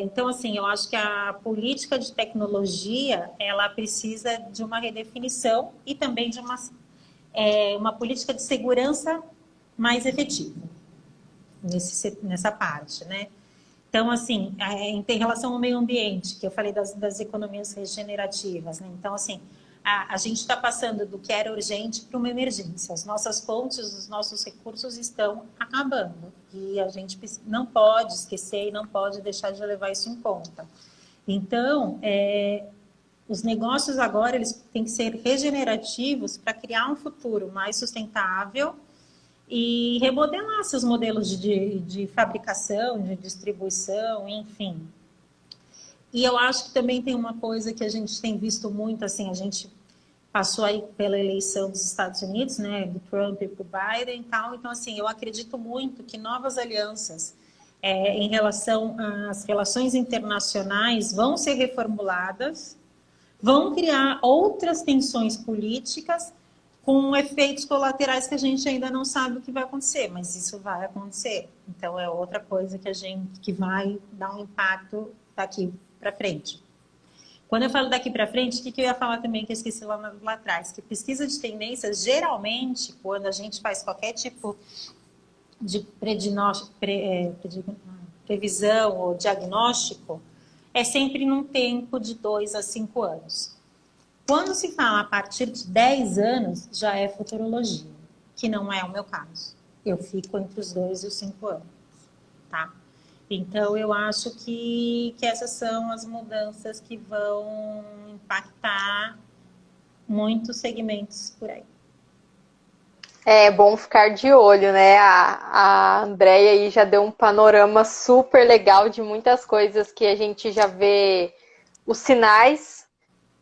Speaker 2: Então, assim, eu acho que a política de tecnologia, ela precisa de uma redefinição e também de uma política de segurança mais efetiva nessa parte, né? Então, assim, em relação ao meio ambiente, que eu falei das economias regenerativas, né? Então, assim, a gente está passando do que era urgente para uma emergência. As nossas fontes, os nossos recursos estão acabando. E a gente não pode esquecer e não pode deixar de levar isso em conta. Então, os negócios agora eles têm que ser regenerativos para criar um futuro mais sustentável e remodelar seus modelos de fabricação, de distribuição, enfim. E eu acho que também tem uma coisa que a gente tem visto muito, assim, a gente passou aí pela eleição dos Estados Unidos, né, do Trump e do Biden e tal, então, assim, eu acredito muito que novas alianças em relação às relações internacionais vão ser reformuladas, vão criar outras tensões políticas com efeitos colaterais que a gente ainda não sabe o que vai acontecer, mas isso vai acontecer. Então, é outra coisa que vai dar um impacto daqui para frente. Quando eu falo daqui para frente, o que eu ia falar também que eu esqueci lá atrás? Que pesquisa de tendências, geralmente, quando a gente faz qualquer tipo de previsão ou diagnóstico, é sempre num tempo de 2 a 5 anos. Quando se fala a partir de 10 anos, já é futurologia, que não é o meu caso. Eu fico entre os 2 e os 5 anos, tá? Então, eu acho que essas são as mudanças que vão impactar muitos segmentos por aí.
Speaker 1: É bom ficar de olho, né? A Andréia aí já deu um panorama super legal de muitas coisas que a gente já vê os sinais,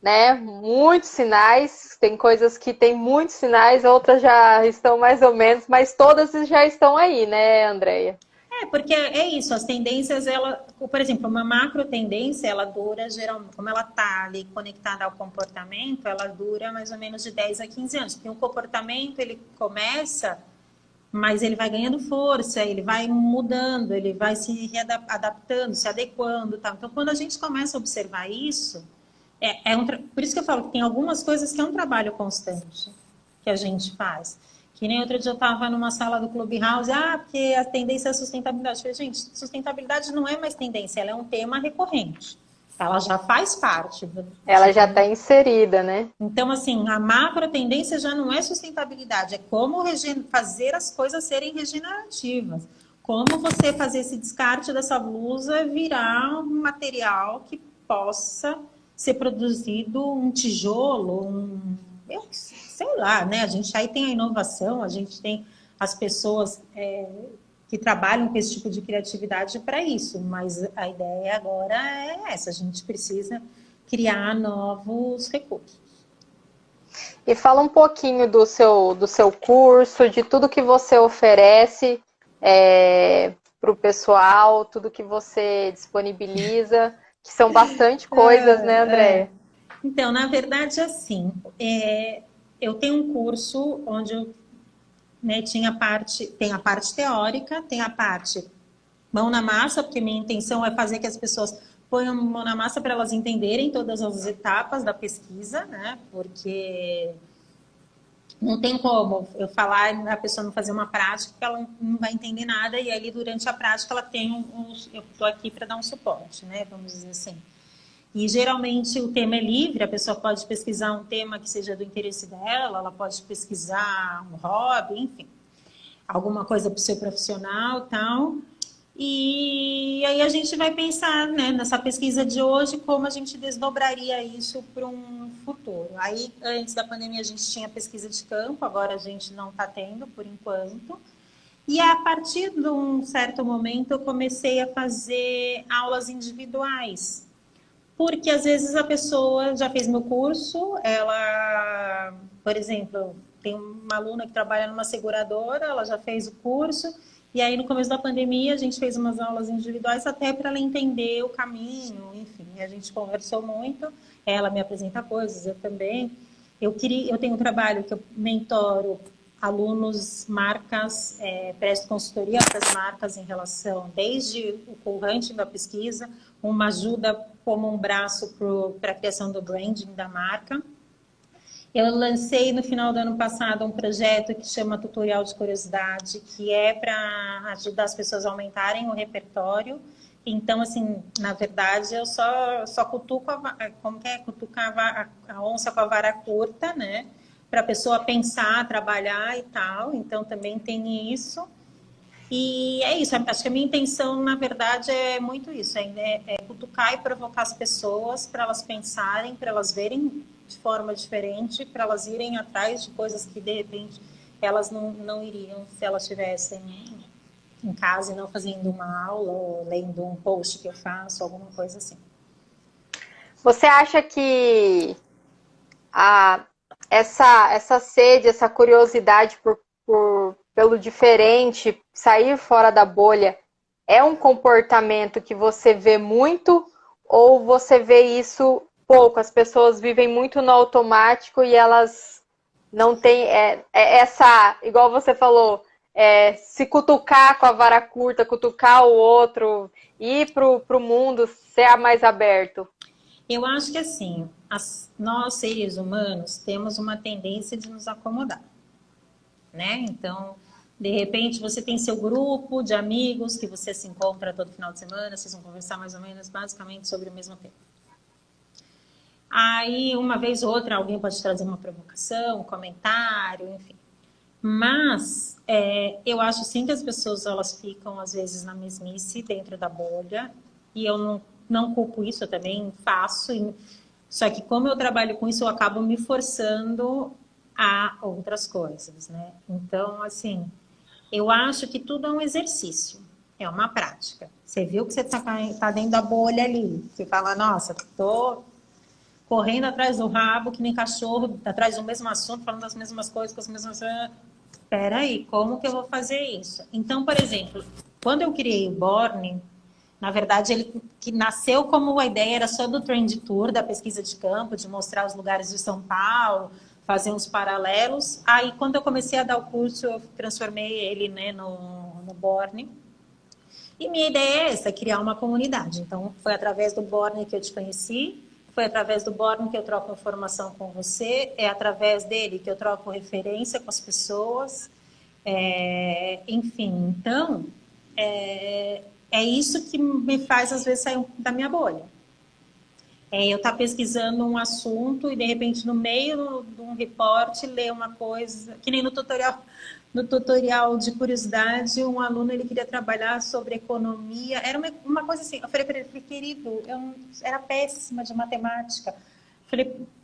Speaker 1: né? Muitos sinais. Tem coisas que tem muitos sinais, outras já estão mais ou menos, mas todas já estão aí, né, Andréia?
Speaker 2: Porque é isso, as tendências, por exemplo, uma macro tendência, ela dura geralmente, como ela está ali conectada ao comportamento, ela dura mais ou menos de 10 a 15 anos, porque o comportamento, ele começa, mas ele vai ganhando força, ele vai mudando, ele vai se adaptando, se adequando, tá? Então, quando a gente começa a observar isso, por isso que eu falo que tem algumas coisas que é um trabalho constante que a gente faz. Que nem outro dia eu estava numa sala do Clubhouse, porque a tendência é a sustentabilidade. Eu falei, gente, sustentabilidade não é mais tendência, ela é um tema recorrente. Ela já faz parte.
Speaker 1: Ela já está inserida, né?
Speaker 2: Então, assim, a macro tendência já não é sustentabilidade, é como fazer as coisas serem regenerativas. Como você fazer esse descarte dessa blusa virar um material que possa ser produzido um tijolo, sei lá, né? A gente aí tem a inovação, a gente tem as pessoas que trabalham com esse tipo de criatividade para isso, mas a ideia agora é essa, a gente precisa criar novos recursos.
Speaker 1: E fala um pouquinho do seu curso, de tudo que você oferece para o pessoal, tudo que você disponibiliza, que são bastante coisas, né, Andréia?
Speaker 2: Então, na verdade, assim, eu tenho um curso onde eu tem a parte teórica, tem a parte mão na massa, porque minha intenção é fazer que as pessoas ponham mão na massa para elas entenderem todas as etapas da pesquisa, né? Porque não tem como eu falar a pessoa não fazer uma prática, porque ela não vai entender nada, e ali durante a prática ela tem eu estou aqui para dar um suporte, né? Vamos dizer assim. E geralmente o tema é livre, a pessoa pode pesquisar um tema que seja do interesse dela, ela pode pesquisar um hobby, enfim, alguma coisa para o seu profissional e tal. E aí a gente vai pensar, né, nessa pesquisa de hoje, como a gente desdobraria isso para um futuro. Aí, antes da pandemia, a gente tinha pesquisa de campo, agora a gente não está tendo, por enquanto. E a partir de um certo momento, eu comecei a fazer aulas individuais. Porque, às vezes, a pessoa já fez meu curso, ela, por exemplo, tem uma aluna que trabalha numa seguradora, ela já fez o curso, e aí, no começo da pandemia, a gente fez umas aulas individuais até para ela entender o caminho, enfim, a gente conversou muito, ela me apresenta coisas, eu também. Eu tenho um trabalho que eu mentoro alunos, marcas, presto consultoria para as marcas em relação, desde o co-hunting da pesquisa, uma ajuda como um braço para a criação do branding da marca. Eu lancei no final do ano passado um projeto que chama Tutorial de Curiosidade, que é para ajudar as pessoas a aumentarem o repertório. Então, assim, na verdade, eu só cutuco como que é? Cutucar a onça com a vara curta, né? Para a pessoa pensar, trabalhar e tal. Então, também tem isso. E é isso, acho que a minha intenção, na verdade, é muito isso, é cutucar e provocar as pessoas para elas pensarem, para elas verem de forma diferente, para elas irem atrás de coisas que, de repente, elas não iriam se elas estivessem em casa e não fazendo uma aula ou lendo um post que eu faço, alguma coisa assim.
Speaker 1: Você acha que a, essa sede, essa curiosidade pelo diferente, sair fora da bolha, é um comportamento que você vê muito ou você vê isso pouco? As pessoas vivem muito no automático e elas não têm essa, igual você falou, se cutucar com a vara curta, cutucar o outro, ir pro mundo, ser mais aberto.
Speaker 2: Eu acho que assim, nós seres humanos temos uma tendência de nos acomodar, né? Então, de repente, você tem seu grupo de amigos que você se encontra todo final de semana, vocês vão conversar mais ou menos, basicamente, sobre o mesmo tema. Aí, uma vez ou outra, alguém pode trazer uma provocação, um comentário, enfim. Mas, eu acho sim que as pessoas, elas ficam, às vezes, na mesmice, dentro da bolha, e eu não culpo isso, eu também faço, só que como eu trabalho com isso, eu acabo me forçando a outras coisas, né? Então, assim, eu acho que tudo é um exercício, é uma prática. Você viu que você tá dentro da bolha ali, você fala, nossa, tô correndo atrás do rabo, que nem cachorro, atrás do mesmo assunto, falando das mesmas coisas, com as mesmas... Peraí, como que eu vou fazer isso? Então, por exemplo, quando eu criei o Borne, na verdade, ele que nasceu como a ideia era só do Trend Tour, da pesquisa de campo, de mostrar os lugares de São Paulo, fazer uns paralelos. Aí, quando eu comecei a dar o curso, eu transformei ele, né, no Borne. E minha ideia é essa, criar uma comunidade. Então, foi através do Borne que eu te conheci, foi através do Borne que eu troco informação com você, é através dele que eu troco referência com as pessoas. Enfim, então, é isso que me faz, às vezes, sair da minha bolha. Eu estar pesquisando um assunto e, de repente, no meio de um reporte, ler uma coisa, que nem no tutorial de curiosidade, um aluno ele queria trabalhar sobre economia, era uma coisa assim, eu falei para ele, querido, eu era péssima de matemática.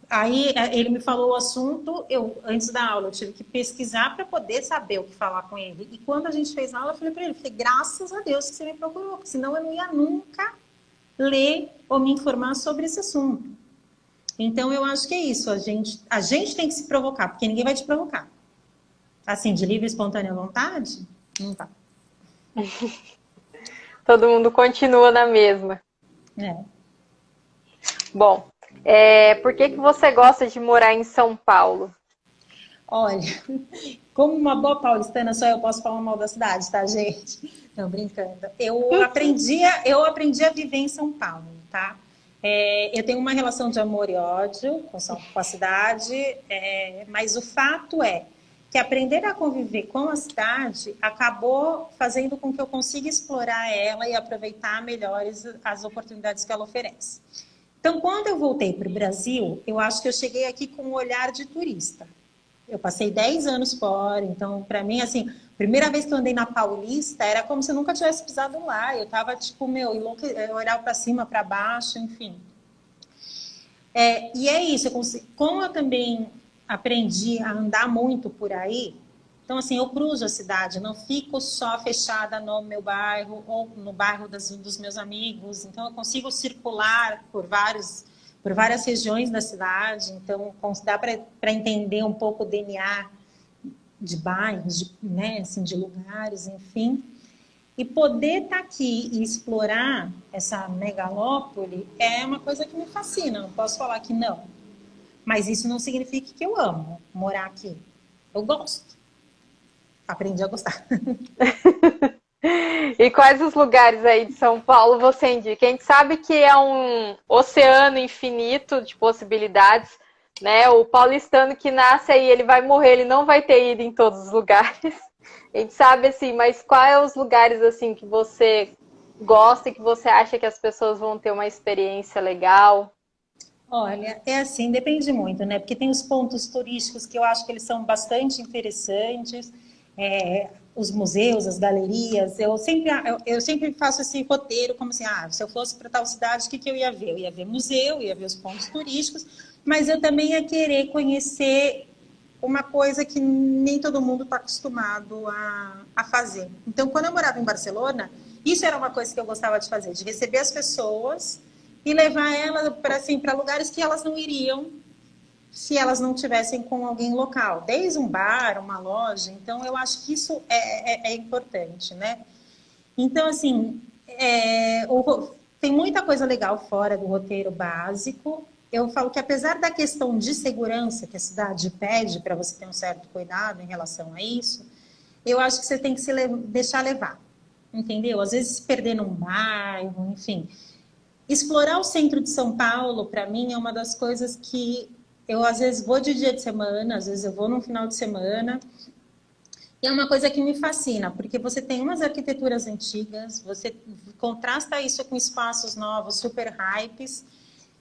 Speaker 2: Aí ele me falou o assunto, antes da aula, eu tive que pesquisar para poder saber o que falar com ele. E quando a gente fez a aula, eu falei para ele, graças a Deus que você me procurou, porque senão eu não ia nunca ler ou me informar sobre esse assunto. Então, eu acho que é isso, a gente tem que se provocar, porque ninguém vai te provocar. Assim, de livre e espontânea vontade, não tá.
Speaker 1: Todo mundo continua na mesma. Bom, por que você gosta de morar em São Paulo?
Speaker 2: Olha, como uma boa paulistana, só eu posso falar mal da cidade, tá, gente? Não, brincando. Eu aprendi a viver em São Paulo, tá? Eu tenho uma relação de amor e ódio com a cidade, mas o fato é que aprender a conviver com a cidade acabou fazendo com que eu consiga explorar ela e aproveitar melhores as oportunidades que ela oferece. Então, quando eu voltei para o Brasil, eu acho que eu cheguei aqui com um olhar de turista. Eu passei 10 anos fora, então, para mim, assim, primeira vez que eu andei na Paulista, era como se eu nunca tivesse pisado lá. Eu tava, tipo, eu olhava para cima, para baixo, enfim. E é isso, como eu também aprendi a andar muito por aí, então, assim, eu cruzo a cidade, não fico só fechada no meu bairro ou no bairro dos meus amigos. Então, eu consigo circular por várias regiões da cidade. Então, dá para entender um pouco o DNA de bairros, né, assim, de lugares, enfim. E poder estar aqui e explorar essa megalópole é uma coisa que me fascina. Não posso falar que não. Mas isso não significa que eu amo morar aqui. Eu gosto. Aprendi a gostar.
Speaker 1: E quais os lugares aí de São Paulo você indica? A gente sabe que é um oceano infinito de possibilidades, né? O paulistano que nasce aí, ele vai morrer, ele não vai ter ido em todos os lugares. A gente sabe assim, mas quais são os lugares assim que você gosta e que você acha que as pessoas vão ter uma experiência legal?
Speaker 2: Olha, é assim, depende muito, né? Porque tem os pontos turísticos que eu acho que eles são bastante interessantes, os museus, as galerias. Eu sempre faço esse roteiro como assim, se eu fosse para tal cidade, o que eu ia ver? Eu ia ver museu, ia ver os pontos turísticos, mas eu também ia querer conhecer uma coisa que nem todo mundo está acostumado a fazer. Então, quando eu morava em Barcelona, isso era uma coisa que eu gostava de fazer, de receber as pessoas e levar elas para assim, lugares que elas não iriam se elas não tivessem com alguém local, desde um bar, uma loja. Então, eu acho que isso é importante, né? Então, assim, tem muita coisa legal fora do roteiro básico. Eu falo que, apesar da questão de segurança que a cidade pede para você ter um certo cuidado em relação a isso, eu acho que você tem que deixar levar, entendeu? Às vezes se perder num bairro, enfim. Explorar o centro de São Paulo, para mim, é uma das coisas que eu, às vezes, vou de dia de semana, às vezes eu vou no final de semana, e é uma coisa que me fascina, porque você tem umas arquiteturas antigas, você contrasta isso com espaços novos, super hypes,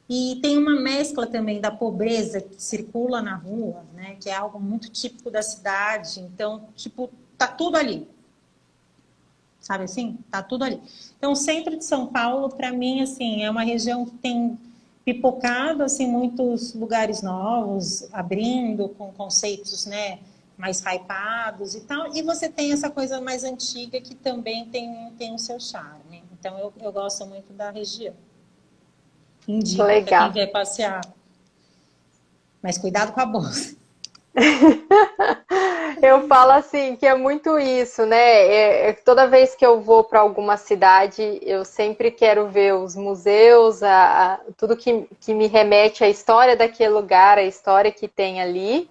Speaker 2: e tem uma mescla também da pobreza que circula na rua, né, que é algo muito típico da cidade. Então, tipo, tá tudo ali. Sabe assim? Tá tudo ali. Então, o centro de São Paulo, para mim, assim, é uma região que tem pipocado assim muitos lugares novos, abrindo com conceitos, né, mais hypados e tal. E você tem essa coisa mais antiga que também tem o seu charme. Então, eu gosto muito da região. Indico para quem
Speaker 1: Legal.
Speaker 2: quer passear. Mas cuidado com a bolsa.
Speaker 1: Eu falo assim que é muito isso, né? Toda vez que eu vou para alguma cidade, eu sempre quero ver os museus, tudo que me remete à história daquele lugar, a história que tem ali.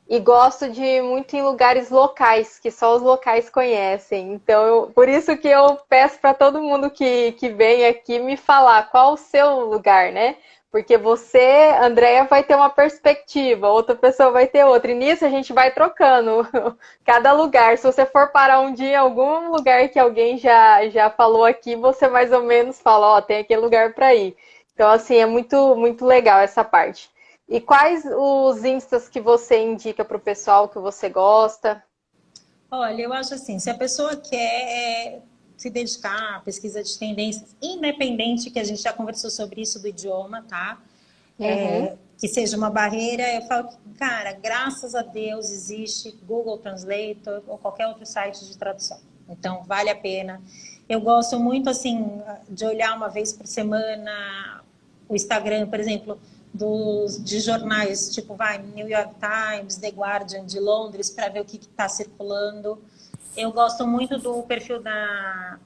Speaker 1: E gosto de ir muito em lugares locais, que só os locais conhecem. Então, por isso que eu peço para todo mundo que vem aqui me falar qual o seu lugar, né? Porque você, Andréia, vai ter uma perspectiva, outra pessoa vai ter outra. E nisso a gente vai trocando cada lugar. Se você for parar um dia em algum lugar que alguém já falou aqui, você mais ou menos fala, ó, tem aquele lugar para ir. Então, assim, é muito, muito legal essa parte. E quais os instas que você indica para o pessoal que você gosta?
Speaker 2: Olha, eu acho assim, se a pessoa quer se dedicar à pesquisa de tendências, independente que a gente já conversou sobre isso do idioma, tá?
Speaker 1: Uhum.
Speaker 2: Que seja uma barreira, eu falo que, cara, graças a Deus existe Google Translator ou qualquer outro site de tradução. Então, vale a pena. Eu gosto muito, assim, de olhar uma vez por semana o Instagram, por exemplo, de jornais, tipo, New York Times, The Guardian de Londres, para ver o que está circulando. Eu gosto muito do perfil da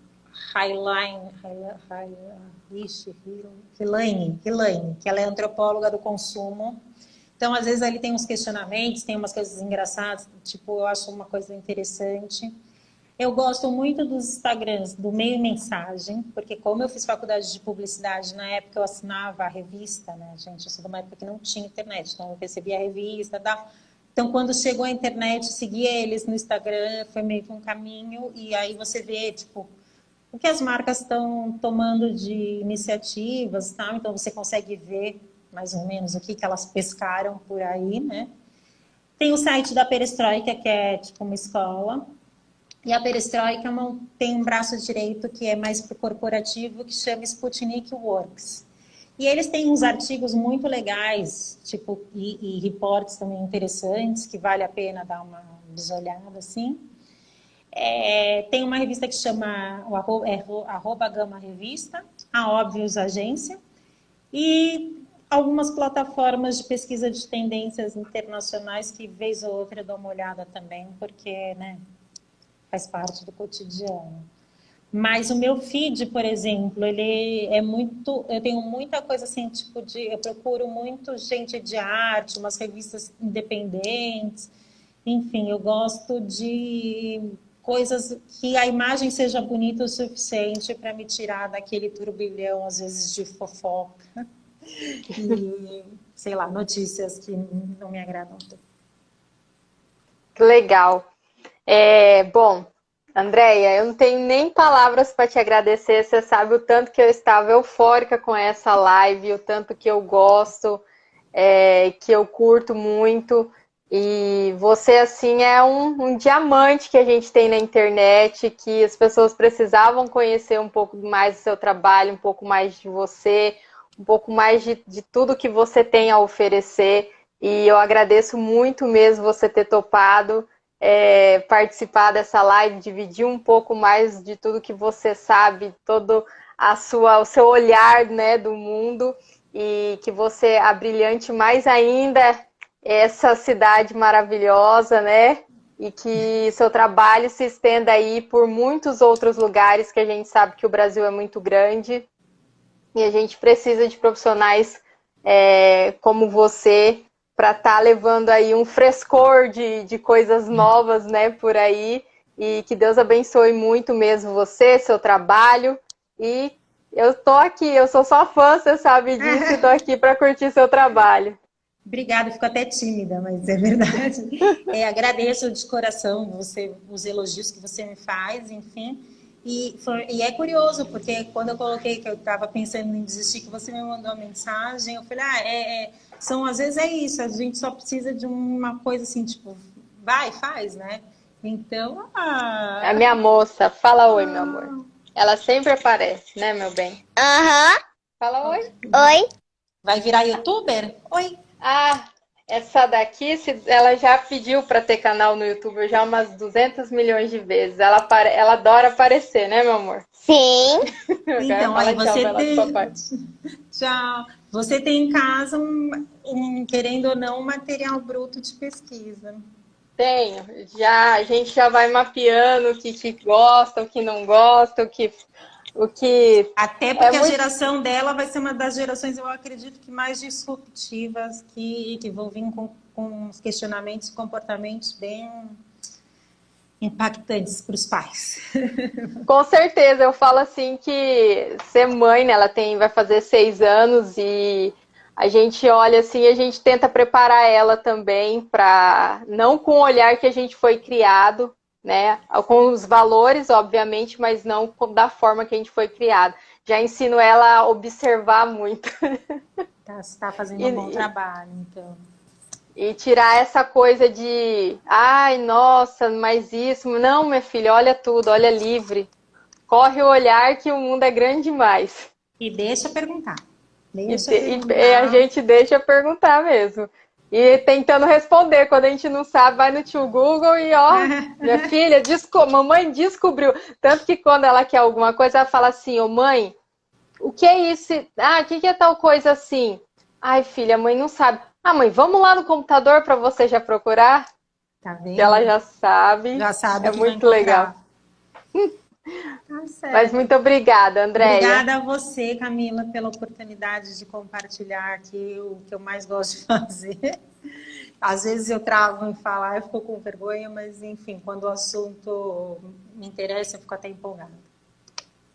Speaker 2: Hilaine, que ela é antropóloga do consumo. Então, às vezes, ali tem uns questionamentos, tem umas coisas engraçadas, tipo, eu acho uma coisa interessante. Eu gosto muito dos Instagrams, do Meio Mensagem, porque como eu fiz faculdade de publicidade, na época eu assinava a revista, né, gente? Eu sou de uma época que não tinha internet, então eu recebia a revista e tal. Então, quando chegou a internet, eu seguia eles no Instagram, foi meio que um caminho, e aí você vê, tipo, o que as marcas estão tomando de iniciativas, tal. Então você consegue ver mais ou menos o que elas pescaram por aí, né? Tem o site da Perestroika, que é tipo uma escola, e a Perestroika tem um braço direito que é mais para o corporativo, que chama Sputnik Works. E eles têm uns artigos muito legais, tipo, e reportes também interessantes, que vale a pena dar uma bisolhada, assim. Tem uma revista que chama @Gama Revista, a Óbvios Agência, e algumas plataformas de pesquisa de tendências internacionais que, vez ou outra, eu dou uma olhada também, porque, né, faz parte do cotidiano. Mas o meu feed, por exemplo, ele é muito... Eu tenho muita coisa assim, tipo de... Eu procuro muito gente de arte, umas revistas independentes. Enfim, eu gosto de coisas que a imagem seja bonita o suficiente para me tirar daquele turbilhão, às vezes, de fofoca. E, sei lá, notícias que não me agradam tanto.
Speaker 1: Legal. Bom, Andréia, eu não tenho nem palavras para te agradecer. Você sabe o tanto que eu estava eufórica com essa live, o tanto que eu gosto, que eu curto muito. E você, assim, é um diamante que a gente tem na internet, que as pessoas precisavam conhecer um pouco mais do seu trabalho, um pouco mais de você, um pouco mais de tudo que você tem a oferecer. E eu agradeço muito mesmo você ter topado participar dessa live, dividir um pouco mais de tudo que você sabe, todo o seu olhar, né, do mundo, e que você abrilhante mais ainda essa cidade maravilhosa, né? E que seu trabalho se estenda aí por muitos outros lugares, que a gente sabe que o Brasil é muito grande e a gente precisa de profissionais como você para estar levando aí um frescor de coisas novas, né, por aí. E que Deus abençoe muito mesmo você, seu trabalho. E eu tô aqui, eu sou só fã, você sabe disso, e tô aqui para curtir seu trabalho.
Speaker 2: Obrigada, fico até tímida, mas é verdade. Agradeço de coração os elogios que você me faz, enfim. E é curioso, porque quando eu coloquei que eu estava pensando em desistir, que você me mandou uma mensagem, eu falei, às vezes é isso, a gente só precisa de uma coisa assim, tipo, vai, faz, né? Então,
Speaker 1: A minha moça, fala oi, meu amor. Ela sempre aparece, né, meu bem?
Speaker 3: Aham.
Speaker 1: Fala oi.
Speaker 3: Oi.
Speaker 2: Vai virar youtuber? Oi.
Speaker 1: Essa daqui, ela já pediu para ter canal no YouTube já umas 200 milhões de vezes. Ela adora aparecer, né, meu amor?
Speaker 3: Sim.
Speaker 2: Então, aí você tem... Tchau. Você tem em casa, querendo ou não, um material bruto de pesquisa.
Speaker 1: Tenho. A gente já vai mapeando o que gosta, o que não gosta, o que...
Speaker 2: Até porque a geração dela vai ser uma das gerações, eu acredito, que mais disruptivas, que vão vir com questionamentos e comportamentos bem impactantes para os pais.
Speaker 1: Com certeza, eu falo assim que ser mãe, né, ela vai fazer 6 anos e a gente olha assim, a gente tenta preparar ela também para, não com o olhar que a gente foi criado, né, com os valores, obviamente, mas não da forma que a gente foi criado. Já ensino ela a observar muito.
Speaker 2: Está fazendo um bom trabalho, então.
Speaker 1: E tirar essa coisa de, ai, nossa, mas isso... Não, minha filha, olha tudo, olha livre. Corre o olhar que o mundo é grande demais.
Speaker 2: E deixa perguntar.
Speaker 1: E a gente deixa perguntar mesmo. E tentando responder. Quando a gente não sabe, vai no tio Google e ó, minha filha, mamãe descobriu. Tanto que quando ela quer alguma coisa, ela fala assim, ô mãe, o que é isso? O que é tal coisa assim? Ai, filha, a mãe não sabe. Mãe, vamos lá no computador para você já procurar?
Speaker 2: Tá vendo?
Speaker 1: Que ela já sabe.
Speaker 2: Já sabe
Speaker 1: é
Speaker 2: que
Speaker 1: muito legal.
Speaker 2: Tá
Speaker 1: Mas
Speaker 2: certo.
Speaker 1: muito obrigada, Andréia.
Speaker 2: Obrigada a você, Camila, pela oportunidade de compartilhar aqui o que eu mais gosto de fazer. Às vezes eu travo em falar, eu fico com vergonha, mas enfim, quando o assunto me interessa, eu fico até empolgada.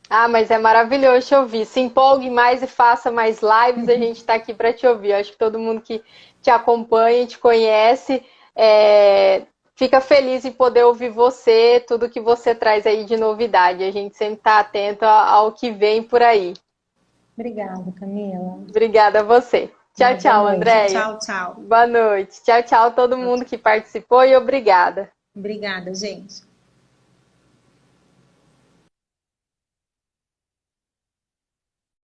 Speaker 1: Ah, mas é maravilhoso te ouvir. Se empolgue mais e faça mais lives, a gente está aqui para te ouvir. Eu acho que todo mundo que te acompanha, te conhece, fica feliz em poder ouvir você, tudo que você traz aí de novidade. A gente sempre está atento ao que vem por aí.
Speaker 2: Obrigada, Camila.
Speaker 1: Obrigada a você.
Speaker 2: Uma
Speaker 1: Tchau,
Speaker 2: boa
Speaker 1: tchau,
Speaker 2: noite.
Speaker 1: Andréia.
Speaker 2: Tchau, tchau.
Speaker 1: Boa noite. Tchau, tchau, todo
Speaker 2: Tchau,
Speaker 1: mundo
Speaker 2: tchau.
Speaker 1: que participou e obrigada.
Speaker 2: Obrigada, gente.